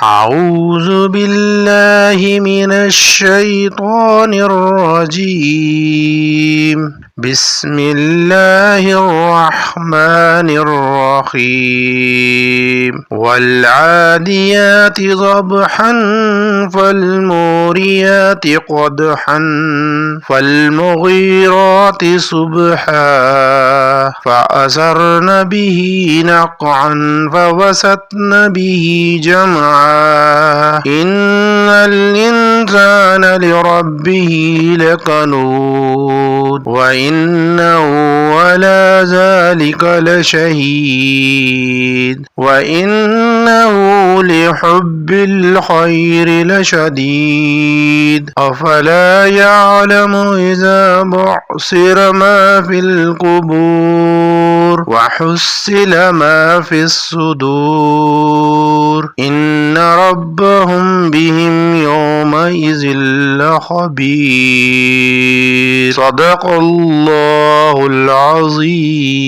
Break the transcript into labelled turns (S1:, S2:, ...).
S1: أعوذ بالله من الشيطان الرجيم. بسم الله الرحمن الرحيم. والعاديات ضبحا فالموريات قدحا فالمغيرات صبحا فأثرن به نقعا فوسطن به جمعا إن الإنسان لربه لكنود وإنه على ذلك لشهيد وإنه لحب الخير لشديد أفلا يعلم إذا بعصر ما في القبور وحصل ما في الصدور إن ربهم بهم يومئذ لخبير. صدق الله العظيم.